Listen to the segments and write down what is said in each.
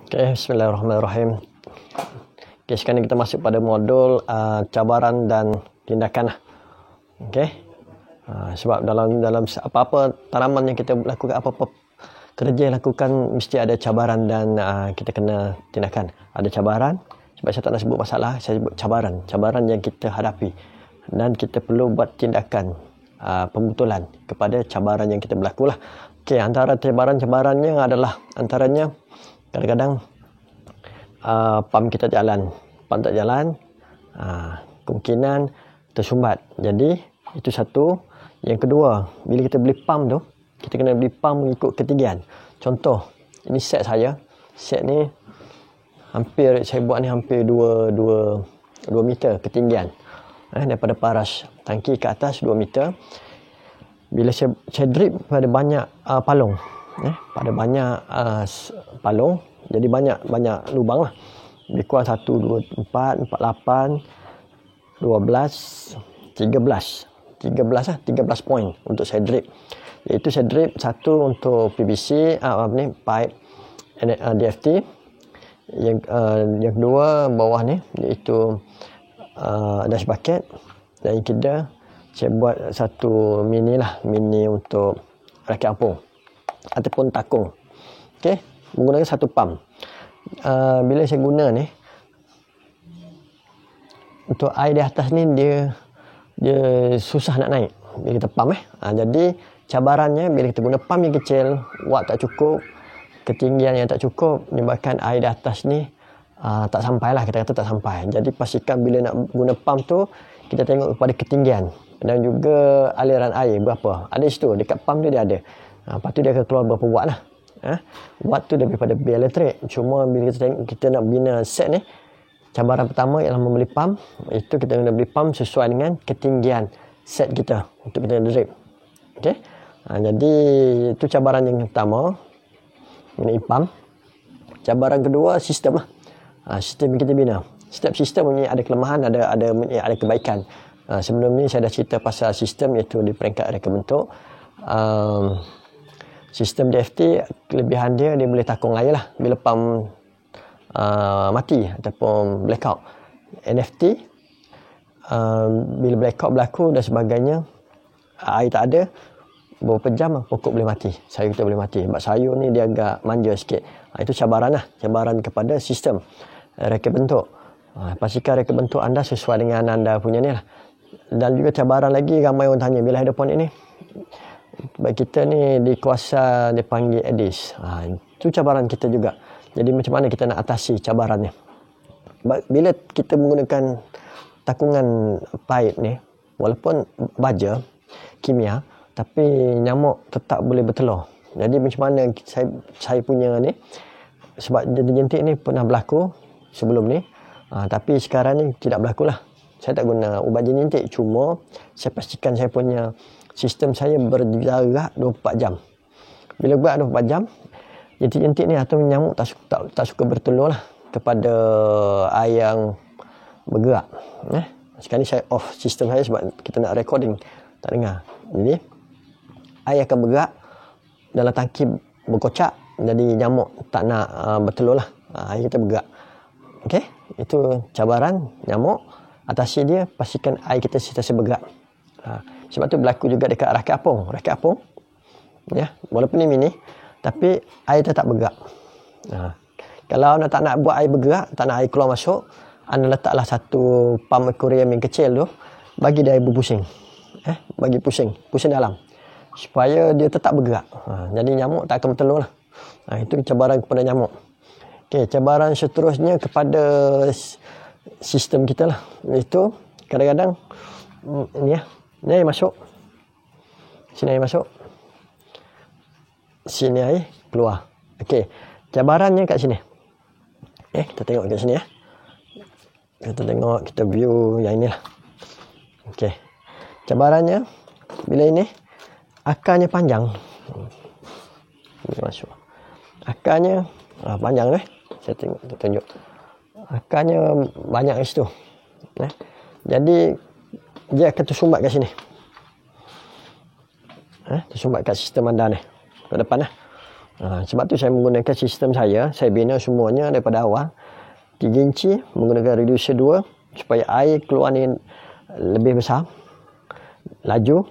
Okay, bismillahirrahmanirrahim. Okay, sekarang kita masuk pada modul cabaran dan tindakan. Okay. Sebab dalam apa-apa tanaman yang kita lakukan, apa-apa kerja yang lakukan, mesti ada cabaran dan kita kena tindakan. Ada cabaran, sebab saya tak nak sebut masalah, saya sebut cabaran. Cabaran yang kita hadapi. Dan kita perlu buat tindakan pembetulan kepada cabaran yang kita berlaku lah. Okay, antara cabaran-cabarannya adalah antaranya kadang-kadang pam kita jalan, pam tak jalan, kemungkinan tersumbat. Jadi itu satu. Yang kedua, bila kita beli pam tu, kita kena beli pam mengikut ketinggian. Contoh, ini set saya. Set ni hampir saya buat ni hampir 2 meter ketinggian. Daripada paras tangki ke atas 2 meter. Bila saya drip pada banyak palung, pada banyak palung, jadi banyak lubang lah. Lebih kurang 1, 2, 4, 8, 12, 13 poin untuk saya drip. Iaitu saya drip satu untuk PVC, pipe DFT. Yang kedua bawah ni iaitu dash bucket. Dan yang ketiga saya buat satu mini untuk rakit apung ataupun takung. Okey, menggunakan satu pam. Bila saya guna ni, untuk air di atas ni dia susah nak naik bila kita pam jadi cabarannya bila kita guna pam yang kecil, watt tak cukup, ketinggian yang tak cukup, menyebabkan air di atas ni tak sampai lah, kita kata tak sampai. Jadi pastikan bila nak guna pam tu, kita tengok kepada ketinggian dan juga aliran air berapa. Ada situ, dekat pam tu dia ada. Lepas tu dia akan keluar berapa watt lah. Watt tu daripada bil elektrik. Cuma bila kita nak bina set ni, cabaran pertama ialah membeli pam. Itu kita kena beli pam sesuai dengan ketinggian set kita untuk kita drip. Okey. Jadi itu cabaran yang pertama mengenai pam. Cabaran kedua sistem lah. Sistem yang kita bina. Setiap sistem ini ada kelemahan, ada kebaikan. Sebelum ni saya dah cerita pasal sistem, iaitu di peringkat reka bentuk. Sistem DFT, kelebihan dia boleh takung air lah bila pam mati ataupun blackout. NFT, bila blackout berlaku dan sebagainya, air tak ada, beberapa jam pokok boleh mati, sayur kita boleh mati. Sebab sayur ni dia agak manja sikit. Itu cabaran lah, cabaran kepada sistem reka bentuk. Pastikan reka bentuk anda sesuai dengan anda punya ni lah. Dan juga cabaran lagi, ramai orang tanya, bila hidroponik ni, bagi kita ni di kawasan dipanggil Aedes. Itu cabaran kita juga. Jadi macam mana kita nak atasi cabarannya? Bila kita menggunakan takungan pipe ni, walaupun baja, kimia, tapi nyamuk tetap boleh bertelur. Jadi macam mana saya punya ni, sebab jentik ni pernah berlaku sebelum ni, tapi sekarang ni tidak berlaku lah. Saya tak guna ubat jentik, cuma saya pastikan saya punya sistem saya berjarak 24 jam. Bila buat 24 jam, jentik-jentik ni atau nyamuk tak suka bertelur lah kepada air yang bergerak. Sekarang ni saya off sistem saya sebab kita nak recording, tak dengar. Jadi air akan bergerak dalam tangki, berkocak, jadi nyamuk tak nak bertelur lah. Air kita bergerak. Okey, itu cabaran nyamuk. Atasi dia, pastikan air kita sentiasa bergerak. Sebab tu berlaku juga dekat rakit apung. Rakit apung, ya, walaupun ni mini, tapi air tetap bergerak. Kalau anda tak nak buat air bergerak, tak nak air keluar masuk, anda letaklah satu pam akuarium yang kecil tu, bagi dia air berpusing. Bagi pusing dalam, supaya dia tetap bergerak. Jadi nyamuk tak akan bertelur lah. Itu cabaran kepada nyamuk. Okey, cabaran seterusnya kepada sistem kita lah. Itu kadang-kadang ni air masuk, sini air masuk, sini air keluar. Okey, cabarannya kat sini. Kita tengok kat sini ya. Kita view yang inilah. Okey, cabarannya bila ini akarnya panjang. Ini masuk. Akarnya panjang saya tunjuk. Akarnya banyak kat situ. Jadi dia akan tersumbat kat sini. Tersumbat kat sistem anda ni. Ke depan lah. Sebab tu saya menggunakan sistem saya bina semuanya daripada awal 3 inci menggunakan reducer 2 supaya air keluar ni lebih besar, laju,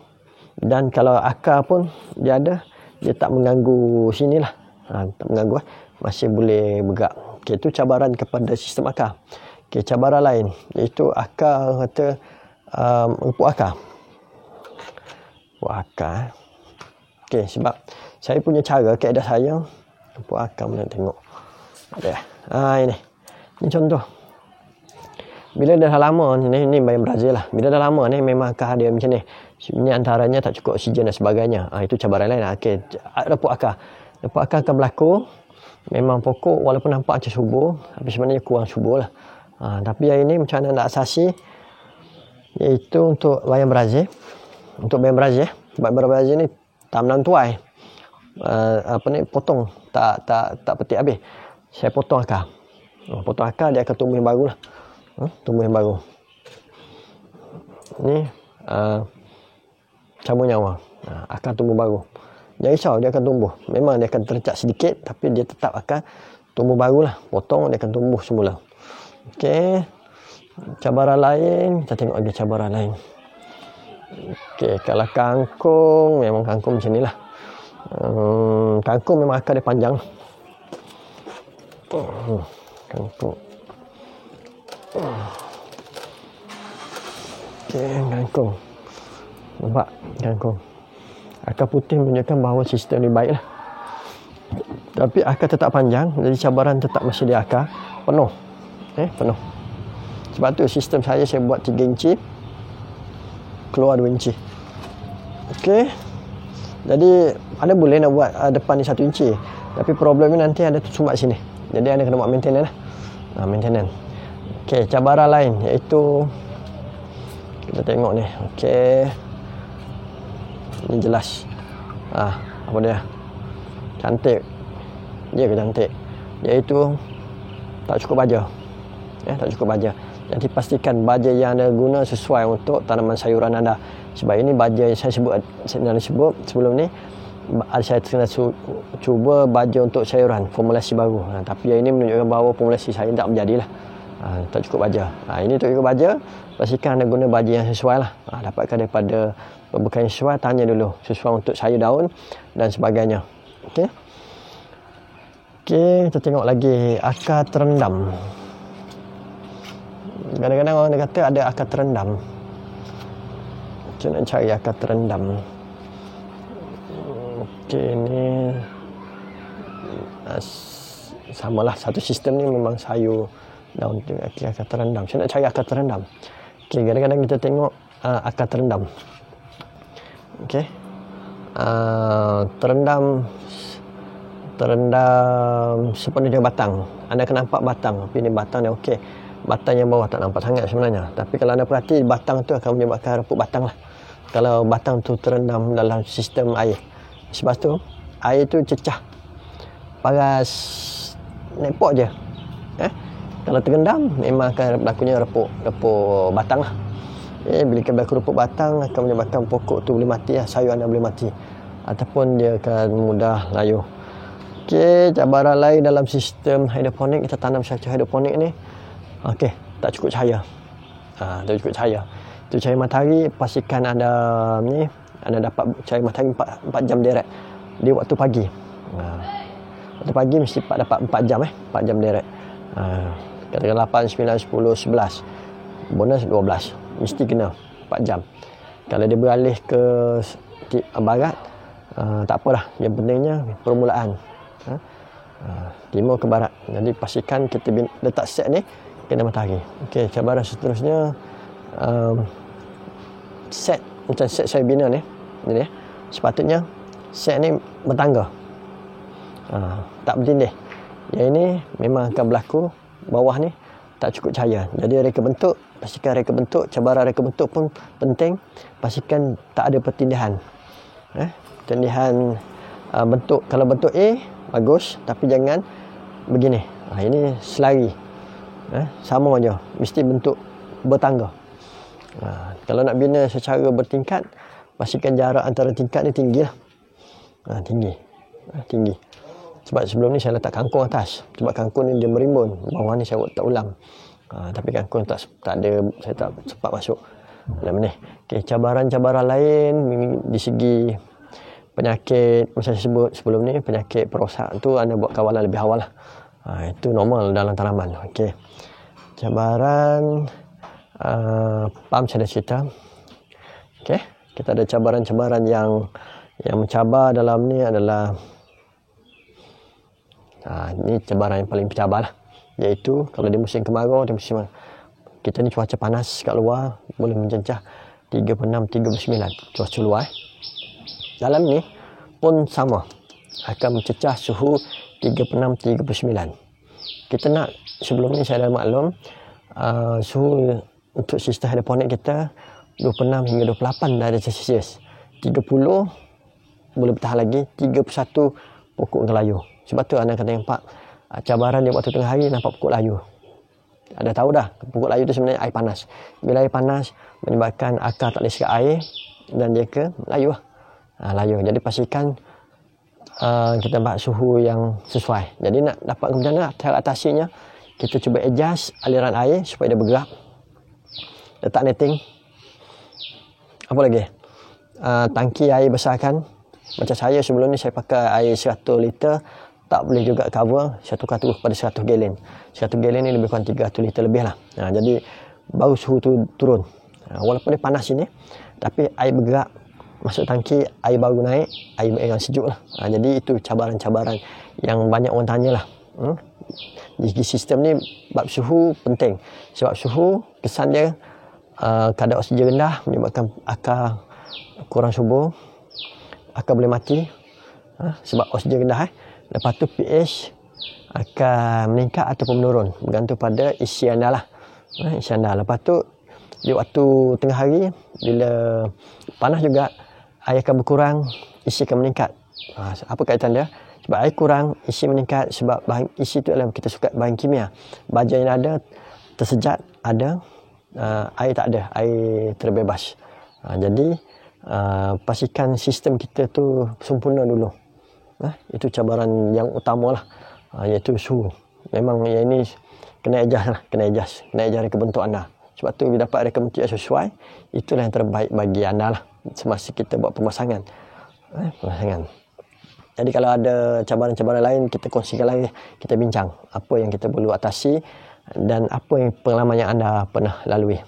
dan kalau akar pun dia ada, dia tak mengganggu sini lah, tak mengganggu, masih boleh bergerak. Okey, itu cabaran kepada sistem akar. Okey, cabaran lain iaitu akar kata empuk akar. Okey, sebab saya punya cara, kaedah saya empuk akar, mana tengok ada. Ini contoh. Bila dah lama ni bayam Brazil lah. Bila dah lama ni memang akar dia macam ni. Ini antaranya tak cukup oksigen dan sebagainya. Itu cabaran lain. Okey, repuk akar. Repuk akar akan berlaku. Memang pokok walaupun nampak macam subur, tapi sebenarnya kurang subur lah. Tapi yang ini macam mana nak asasi, iaitu untuk bayam Brazil. Untuk bayam Brazil, sebab bayam Brazil ni tak menang tuai. Potong, tak petik habis. Saya potong akar. Potong akar, dia akan tumbuh yang baru lah. Tumbuh yang baru. Ni cabur nyawa. Akan tumbuh baru. Jangan risau, dia akan tumbuh. Memang dia akan terlecat sedikit, tapi dia tetap akan tumbuh baru lah. Potong, dia akan tumbuh semula. Okey. Cabaran lain, kita tengok lagi cabaran lain. Okey, kalau kangkung, memang kangkung macam ni lah. Kangkung memang akar dia panjang. Kangkung. Okey, kangkung. Nampak kangkung. Akar putih menunjukkan bahawa sistem ni baik lah. Tapi akar tetap panjang, jadi cabaran tetap masih di akar. Penuh. Penuh. Sebab tu sistem saya buat 3 inci, keluar 2 inci. Okey. Jadi ada boleh nak buat depan ni 1 inci. Tapi problemnya nanti ada sumbat sini. Jadi anda kena buat maintenance lah. Maintenance. Okey, cabaran lain iaitu kita tengok ni. Okey. Ini jelas. Apa dia? Cantik. Dia ke cantik? Iaitu tak cukup baja. Tak cukup baja. Jadi pastikan baja yang anda guna sesuai untuk tanaman sayuran anda. Sebab ini baja yang saya sebut sebelum ni, saya kena cuba baja untuk sayuran, formulasi baru. Tapi yang ini menunjukkan bahawa formulasi saya tak berjadilah. Tak cukup baja. Ini tak cukup baja, pastikan anda guna baja yang sesuai lah. Dapatkan daripada pembekal yang sesuai, tanya dulu sesuai untuk sayur daun dan sebagainya. Okey. Okey, kita tengok lagi akar terendam. Kadang-kadang orang dia kata ada akar terendam. Macam nak cari akar terendam. Okey, ni samalah, satu sistem ni memang sayur daun tu akar terendam. Saya nak cari akar terendam. Okey, kadang-kadang kita tengok akar terendam. Okey. Terendam sepenuhnya batang. Anda akan nampak batang, tapi ni batang dia okey. Batang yang bawah tak nampak sangat sebenarnya. Tapi kalau anda perhati, batang tu akan menyebabkan reput batang lah. Kalau batang tu terendam dalam sistem air. Sebab tu air tu cecah. Paras nepok je. Kalau terendam, memang akan berlakunya reput batang lah. Bila berlaku reput batang, akan menyebabkan pokok tu boleh mati lah. Sayur anda boleh mati. Ataupun dia akan mudah layu. Okey, cabaran lain dalam sistem hidroponik, kita tanam secara hidroponik ni. Okey, tak cukup cahaya. Tak cukup cahaya. Itu cahaya matahari, pastikan anda dapat cahaya matahari 4 jam direct di waktu pagi. Waktu pagi mesti dapat 4 jam 4 jam direct. Katakan 8, 9, 10, 11. Bonus 12. Mesti kena 4 jam. Kalau dia beralih ke barat, tak apalah. Yang pentingnya permulaan. Timur ke barat. Jadi pastikan kita letak set ni kena matahari. Okey, cabaran seterusnya set macam set saya bina ni. Jadi sepatutnya set ni bertangga. Tak bertindih. Yang ini memang akan berlaku bawah ni tak cukup cahaya. Jadi reka bentuk, pastikan reka bentuk, cabaran reka bentuk pun penting. Pastikan tak ada pertindihan. Pertindihan bentuk, kalau bentuk A bagus, tapi jangan begini. Ini selari. Sama je, mesti bentuk bertangga. Kalau nak bina secara bertingkat, pastikan jarak antara tingkat ni tinggi lah. Tinggi. Sebab sebelum ni saya letak kangkung atas. Sebab kangkung ni dia merimbun. Bawah ni saya tak ulam. Tapi kangkung tak ada, saya tak sempat masuk dalam ni. Okay, cabaran-cabaran lain di segi penyakit, macam saya sebut sebelum ni, penyakit perosak tu anda buat kawalan lebih awal lah. Itu normal dalam tanaman. Okay. Cabaran palm saya dah cerita. Okay. Kita ada cabaran-cabaran yang mencabar dalam ni adalah ini cabaran yang paling pencabar lah. Iaitu kalau di musim kemarau, kita ni cuaca panas kat luar boleh mencencah 36-39 cuaca luar. Dalam ni pun sama, akan mencecah suhu 36-39. Kita nak, sebelum ni saya dah maklum, suhu untuk sistem hidroponik kita 26 hingga 28 darjah Celsius. 30 boleh bertahan lagi, 31 pokok layu. Sebab tu anda kata nampak cabaran dia waktu tengah hari nampak pokok layu. Ada tahu dah, pokok layu tu sebenarnya air panas. Bila air panas menyebabkan akar tak boleh serap air dan dia ke layu lah. Layu. Jadi pastikan kita buat suhu yang sesuai. Jadi nak dapat macam mana cara atasinya, kita cuba adjust aliran air supaya dia bergerak. Letak netting. Apa lagi? Tangki air besarkan. Macam saya sebelum ni saya pakai air 100 liter, tak boleh juga cover, saya tukar terus pada 100 gallon. 100 gallon ni lebih kurang 300 liter lebih lah. Jadi baru suhu tu turun. Walaupun dia panas ini, tapi air bergerak masuk tangki, air baru naik, air yang sejuk lah. Jadi itu cabaran-cabaran yang banyak orang tanya lah. Di sistem ni bab suhu penting. Sebab suhu kesan dia kadar oksigen rendah menyebabkan akar kurang subur, akar boleh mati sebab oksigen rendah. Lepas tu pH akan meningkat ataupun menurun bergantung pada isi anda lah. Isi anda. Lepas tu di waktu tengah hari bila panas juga, air akan berkurang, isi akan meningkat. Apa kaitan dia? Sebab air kurang, isi meningkat. Sebab bahan isi tu adalah kita suka bahan kimia. Baja yang ada tersejat, ada air tak ada, air terbebas. Jadi pastikan sistem kita tu sempurna dulu. Itu cabaran yang utama lah, iaitu suhu. Memang yang ini kena adjust lah, kena adjust reka bentuk anda. Sebab tu bila dapat reka bentuk yang sesuai, itulah yang terbaik bagi anda lah semasa kita buat pemasangan. Jadi kalau ada cabaran-cabaran lain, kita kongsikan lagi, kita bincang apa yang kita perlu atasi dan apa yang pengalaman yang anda pernah lalui.